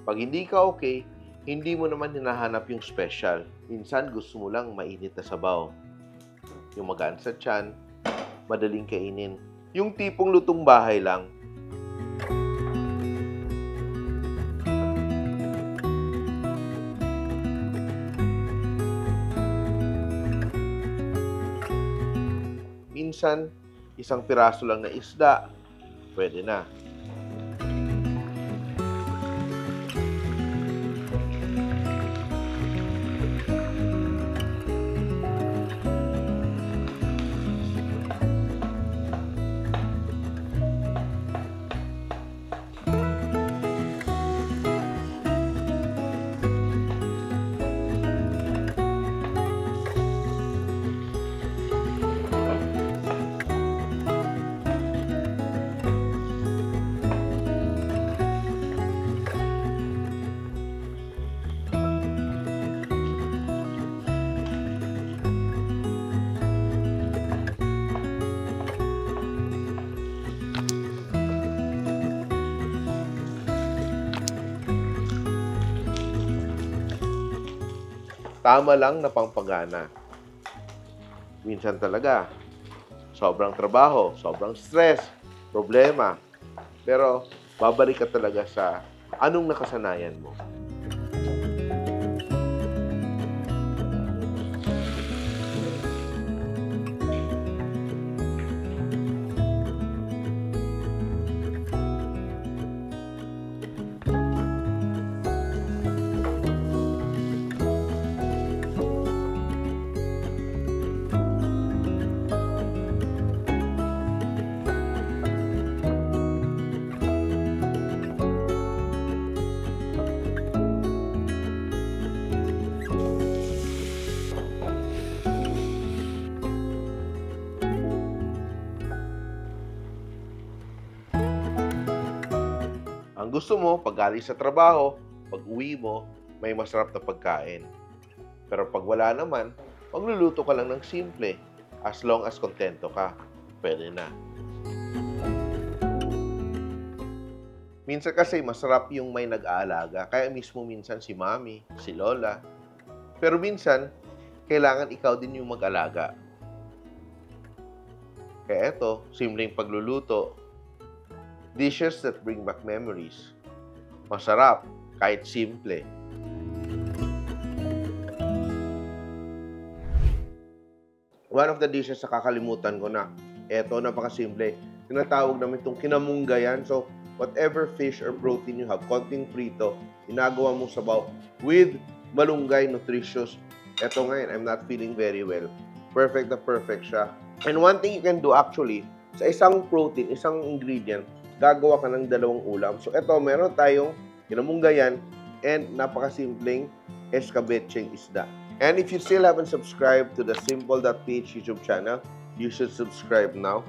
Pag hindi ka okay, hindi mo naman hinahanap yung special. Minsan gusto mo lang mainit na sabaw. Yung magaan sa tiyan, madaling kainin. Yung tipong lutong bahay lang. Minsan, isang piraso lang na isda, pwede na. Tama lang na pampagana. Minsan talaga, sobrang trabaho, sobrang stress, problema. Pero babalik ka talaga sa anong nakasanayan mo. Ang gusto mo, pag galing sa trabaho, pag uwi mo, may masarap na pagkain. Pero pag wala naman, magluluto ka lang ng simple. As long as kontento ka, pwede na. Minsan kasi masarap yung may nag-aalaga. Kaya mismo minsan si mami, si lola. Pero minsan, kailangan ikaw din yung mag-alaga. Kaya eto, simpleng pagluluto. Dishes that bring back memories. Masarap, kahit simple. One of the dishes na kakalimutan ko na, eto, napakasimple. Tinatawag namin itong kinamunggayan. So, whatever fish or protein you have, konting prito, ginagawa mong sabaw with malunggay, nutritious. Eto ngayon, I'm not feeling very well. Perfect na perfect siya. And one thing you can do actually, sa isang protein, isang ingredient, gagawa ka ng dalawang ulam. So, ito, meron tayong kinamunggayan and napakasimpleng escabecheng isda. And if you still haven't subscribed to the Simple.ph YouTube channel, you should subscribe now.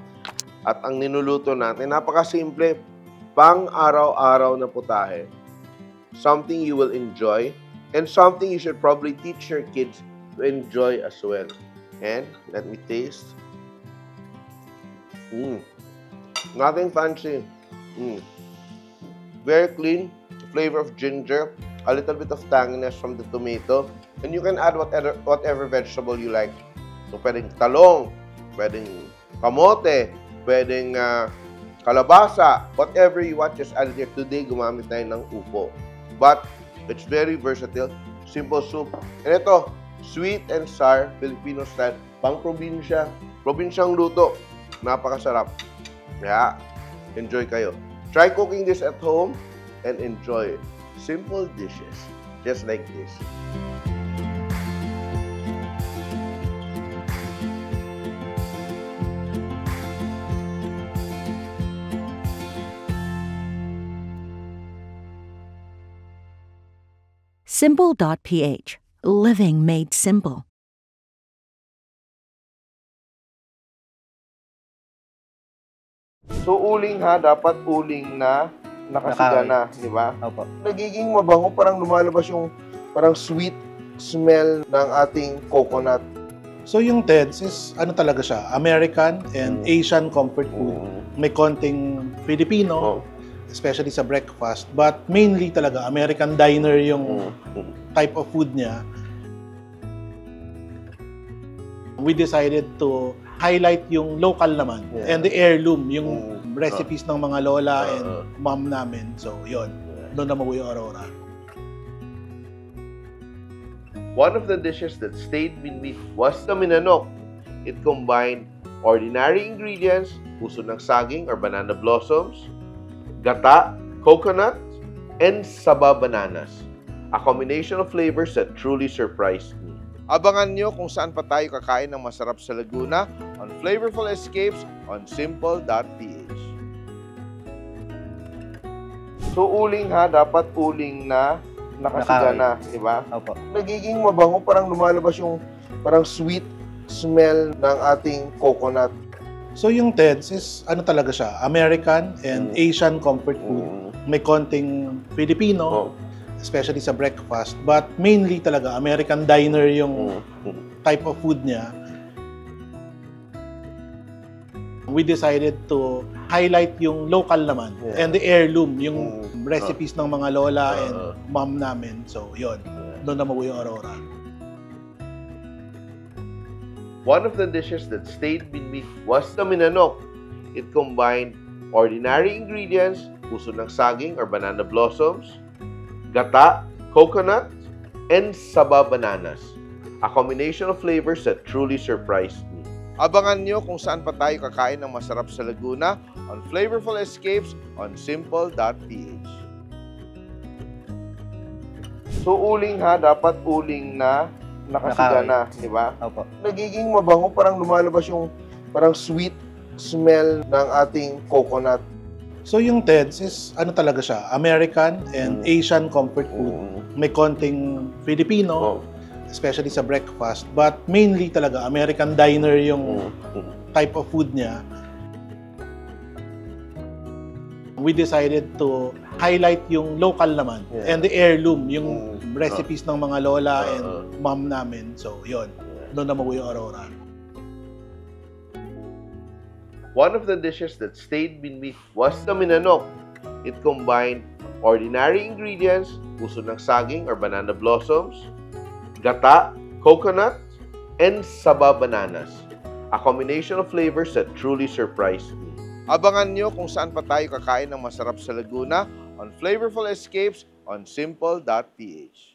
At ang ninuluto natin, napakasimple, pang araw-araw na putahe. Something you will enjoy and something you should probably teach your kids to enjoy as well. And, let me taste. Nothing fancy. Very clean, flavor of ginger, a little bit of tanginess from the tomato, and you can add whatever vegetable you like. So, pwedeng talong, pwedeng kamote, pwedeng kalabasa, whatever you want, just add it here. Today, gumamit tayo ng upo. But, it's very versatile, simple soup. And ito, sweet and sour, Filipino style, pang probinsya. Probinsyang luto, napakasarap. Kaya, enjoy kayo. Try cooking this at home and enjoy simple dishes just like this. Simple.ph. Living made simple. So, uling ha, dapat uling na nakasiga na, di ba? Opo. Nagiging mabango, parang lumalabas yung parang sweet smell ng ating coconut. So yung TEDS is ano talaga siya, American and Asian comfort food. May konting Filipino especially sa breakfast. But mainly talaga, American diner yung type of food niya. We decided to highlight yung local naman and the heirloom, yung recipes ng mga lola and mom namin. So, yun. Doon na mabuhay yung Aurora. One of the dishes that stayed with me was the minanok. It combined ordinary ingredients, puso ng saging or banana blossoms, gata, coconut, and saba bananas. A combination of flavors that truly surprised me. Abangan nyo kung saan pa tayo kakain ng masarap sa Laguna on Flavorful Escapes on Simple.ph. So uling ha, dapat uling na nakasiga na, di ba? Opo. Nagiging mabango, parang lumalabas yung parang sweet smell ng ating coconut. So yung TEDS is ano talaga siya, American and Asian comfort food. May konting Filipino, especially sa breakfast, but mainly talaga American diner yung type of food niya. We decided to highlight yung local naman and the heirloom, yung recipes ng mga lola and mom namin. So, yun. Doon na mabuhay yung Aurora. One of the dishes that stayed with me was the minanok. It combined ordinary ingredients, puso ng saging or banana blossoms, gata, coconut, and saba bananas. A combination of flavors that truly surprised me. Abangan nyo kung saan pa tayo kakain ng masarap sa Laguna on Flavorful Escapes on Simple.ph. So uling ha, dapat uling na nakasiga na, di ba? Opo. Nagiging mabango, parang lumalabas yung parang sweet smell ng ating coconut. So yung TEDS is ano talaga siya, American and Asian comfort food. May konting Filipino, especially sa breakfast, but mainly talaga American diner yung type of food niya. We decided to highlight yung local naman and the heirloom, yung recipes ng mga lola and mom namin. So, yun. Doon na mabuhay yung Aurora. One of the dishes that stayed with me was the minanok. It combined ordinary ingredients, puso ng saging or banana blossoms, gata, coconut, and saba bananas. A combination of flavors that truly surprised me. Abangan nyo kung saan pa tayo kakain ng masarap sa Laguna on Flavorful Escapes on Simple.ph.